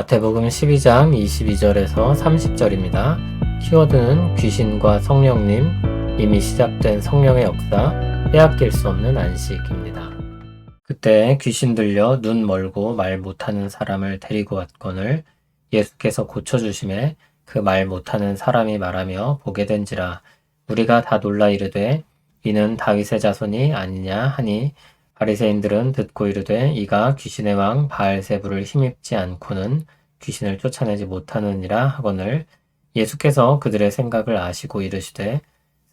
마태복음 12장 22절에서 30절입니다. 키워드는 귀신과 성령님, 이미 시작된 성령의 역사, 빼앗길 수 없는 안식입니다. 그때 귀신 들려 눈 멀고 말 못하는 사람을 데리고 왔거늘 예수께서 고쳐주심에 그 말 못하는 사람이 말하며 보게 된지라. 우리가 다 놀라 이르되 이는 다윗의 자손이 아니냐 하니, 바리새인들은 듣고 이르되 이가 귀신의 왕 바알세불을 힘입지 않고는 귀신을 쫓아내지 못하느니라 하거늘, 예수께서 그들의 생각을 아시고 이르시되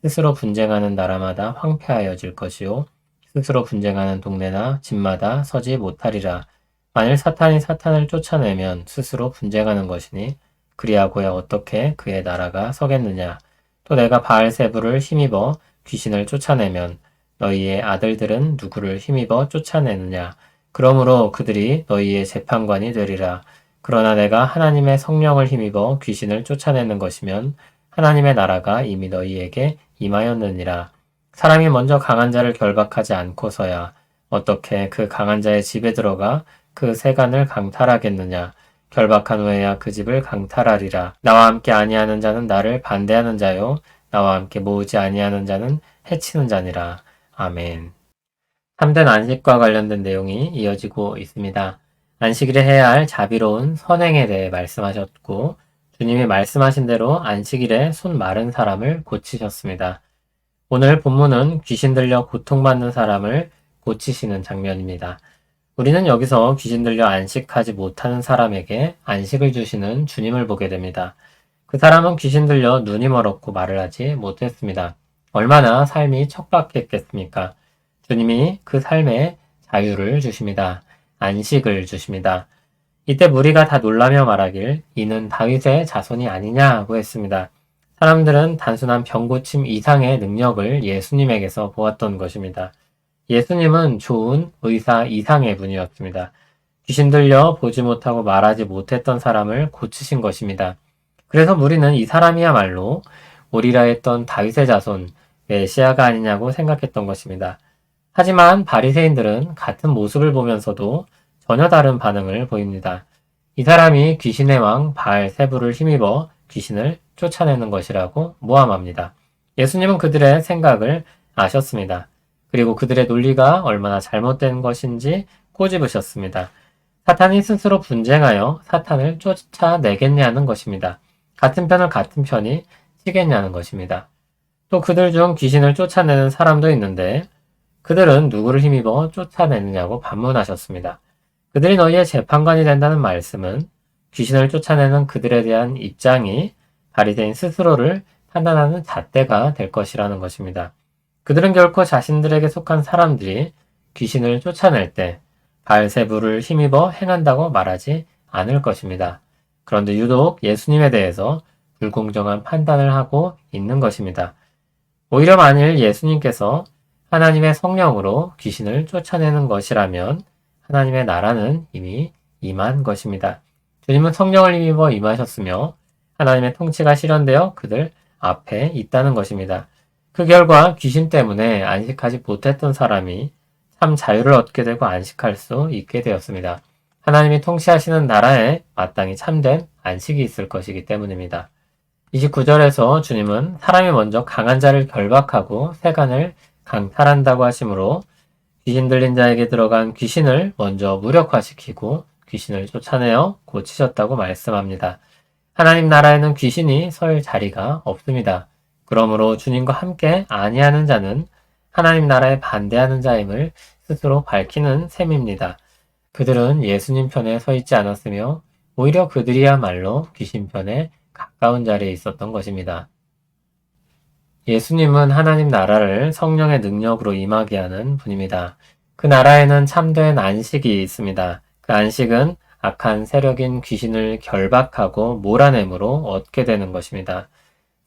스스로 분쟁하는 나라마다 황폐하여질 것이요 스스로 분쟁하는 동네나 집마다 서지 못하리라. 만일 사탄이 사탄을 쫓아내면 스스로 분쟁하는 것이니 그리하고야 어떻게 그의 나라가 서겠느냐. 또 내가 바알세불을 힘입어 귀신을 쫓아내면 너희의 아들들은 누구를 힘입어 쫓아내느냐. 그러므로 그들이 너희의 재판관이 되리라. 그러나 내가 하나님의 성령을 힘입어 귀신을 쫓아내는 것이면 하나님의 나라가 이미 너희에게 임하였느니라. 사람이 먼저 강한 자를 결박하지 않고서야 어떻게 그 강한 자의 집에 들어가 그 세간을 강탈하겠느냐. 결박한 후에야 그 집을 강탈하리라. 나와 함께 아니하는 자는 나를 반대하는 자요 나와 함께 모으지 아니하는 자는 해치는 자니라. 아멘. 참된 안식과 관련된 내용이 이어지고 있습니다. 안식일에 해야 할 자비로운 선행에 대해 말씀하셨고, 주님이 말씀하신 대로 안식일에 손 마른 사람을 고치셨습니다. 오늘 본문은 귀신 들려 고통받는 사람을 고치시는 장면입니다. 우리는 여기서 귀신 들려 안식하지 못하는 사람에게 안식을 주시는 주님을 보게 됩니다. 그 사람은 귀신 들려 눈이 멀었고 말을 하지 못했습니다. 얼마나 삶이 척박했겠습니까? 주님이 그 삶에 자유를 주십니다. 안식을 주십니다. 이때 무리가 다 놀라며 말하길 이는 다윗의 자손이 아니냐고 했습니다. 사람들은 단순한 병고침 이상의 능력을 예수님에게서 보았던 것입니다. 예수님은 좋은 의사 이상의 분이었습니다. 귀신 들려 보지 못하고 말하지 못했던 사람을 고치신 것입니다. 그래서 무리는 이 사람이야말로 오리라 했던 다윗의 자손, 메시아가 아니냐고 생각했던 것입니다. 하지만 바리새인들은 같은 모습을 보면서도 전혀 다른 반응을 보입니다. 이 사람이 귀신의 왕 바알세불을 힘입어 귀신을 쫓아내는 것이라고 모함합니다. 예수님은 그들의 생각을 아셨습니다. 그리고 그들의 논리가 얼마나 잘못된 것인지 꼬집으셨습니다. 사탄이 스스로 분쟁하여 사탄을 쫓아내겠냐는 것입니다. 같은 편을 같은 편이 치겠냐는 것입니다. 또 그들 중 귀신을 쫓아내는 사람도 있는데 그들은 누구를 힘입어 쫓아내느냐고 반문하셨습니다. 그들이 너희의 재판관이 된다는 말씀은 귀신을 쫓아내는 그들에 대한 입장이 바리새인 스스로를 판단하는 잣대가 될 것이라는 것입니다. 그들은 결코 자신들에게 속한 사람들이 귀신을 쫓아낼 때 바알세불을 힘입어 행한다고 말하지 않을 것입니다. 그런데 유독 예수님에 대해서 불공정한 판단을 하고 있는 것입니다. 오히려 만일 예수님께서 하나님의 성령으로 귀신을 쫓아내는 것이라면 하나님의 나라는 이미 임한 것입니다. 주님은 성령을 힘입어 임하셨으며 하나님의 통치가 실현되어 그들 앞에 있다는 것입니다. 그 결과 귀신 때문에 안식하지 못했던 사람이 참 자유를 얻게 되고 안식할 수 있게 되었습니다. 하나님이 통치하시는 나라에 마땅히 참된 안식이 있을 것이기 때문입니다. 29절에서 주님은 사람이 먼저 강한 자를 결박하고 세간을 강탈한다고 하시므로 귀신 들린 자에게 들어간 귀신을 먼저 무력화시키고 귀신을 쫓아내어 고치셨다고 말씀합니다. 하나님 나라에는 귀신이 설 자리가 없습니다. 그러므로 주님과 함께 아니하는 자는 하나님 나라에 반대하는 자임을 스스로 밝히는 셈입니다. 그들은 예수님 편에 서 있지 않았으며 오히려 그들이야말로 귀신 편에 가까운 자리에 있었던 것입니다. 예수님은 하나님 나라를 성령의 능력으로 임하게 하는 분입니다. 그 나라에는 참된 안식이 있습니다. 그 안식은 악한 세력인 귀신을 결박하고 몰아냄으로 얻게 되는 것입니다.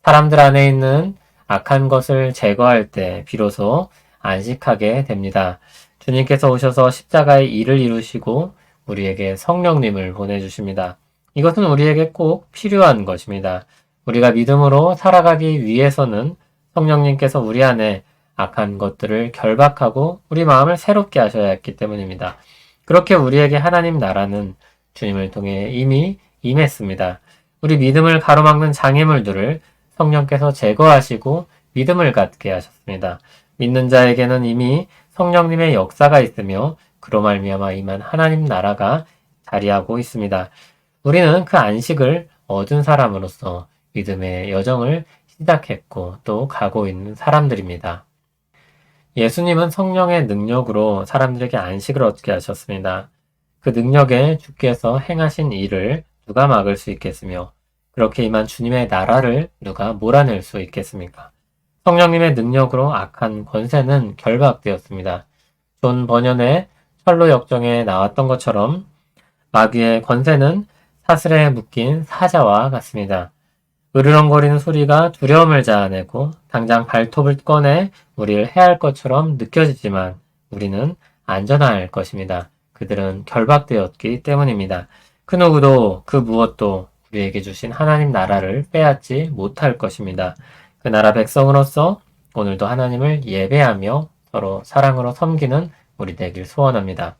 사람들 안에 있는 악한 것을 제거할 때 비로소 안식하게 됩니다. 주님께서 오셔서 십자가의 일을 이루시고 우리에게 성령님을 보내주십니다. 이것은 우리에게 꼭 필요한 것입니다. 우리가 믿음으로 살아가기 위해서는 성령님께서 우리 안에 악한 것들을 결박하고 우리 마음을 새롭게 하셔야 했기 때문입니다. 그렇게 우리에게 하나님 나라는 주님을 통해 이미 임했습니다. 우리 믿음을 가로막는 장애물들을 성령께서 제거하시고 믿음을 갖게 하셨습니다. 믿는 자에게는 이미 성령님의 역사가 있으며 그로 말미암아 임한 하나님 나라가 자리하고 있습니다. 우리는 그 안식을 얻은 사람으로서 믿음의 여정을 시작했고 또 가고 있는 사람들입니다. 예수님은 성령의 능력으로 사람들에게 안식을 얻게 하셨습니다. 그 능력에 주께서 행하신 일을 누가 막을 수 있겠으며 그렇게 임한 주님의 나라를 누가 몰아낼 수 있겠습니까? 성령님의 능력으로 악한 권세는 결박되었습니다. 존 버년의 철로 역정에 나왔던 것처럼 마귀의 권세는 사슬에 묶인 사자와 같습니다. 으르렁거리는 소리가 두려움을 자아내고 당장 발톱을 꺼내 우리를 해할 것처럼 느껴지지만 우리는 안전할 것입니다. 그들은 결박되었기 때문입니다. 그 누구도 그 무엇도 우리에게 주신 하나님 나라를 빼앗지 못할 것입니다. 그 나라 백성으로서 오늘도 하나님을 예배하며 서로 사랑으로 섬기는 우리 되길 소원합니다.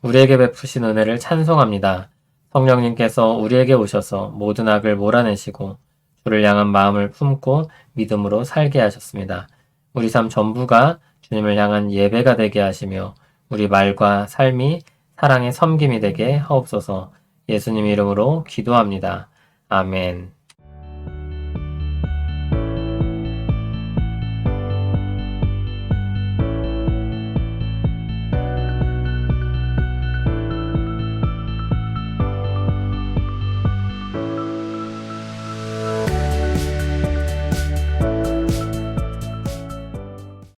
우리에게 베푸신 은혜를 찬송합니다. 성령님께서 우리에게 오셔서 모든 악을 몰아내시고 주를 향한 마음을 품고 믿음으로 살게 하셨습니다. 우리 삶 전부가 주님을 향한 예배가 되게 하시며 우리 말과 삶이 사랑의 섬김이 되게 하옵소서. 예수님 이름으로 기도합니다. 아멘.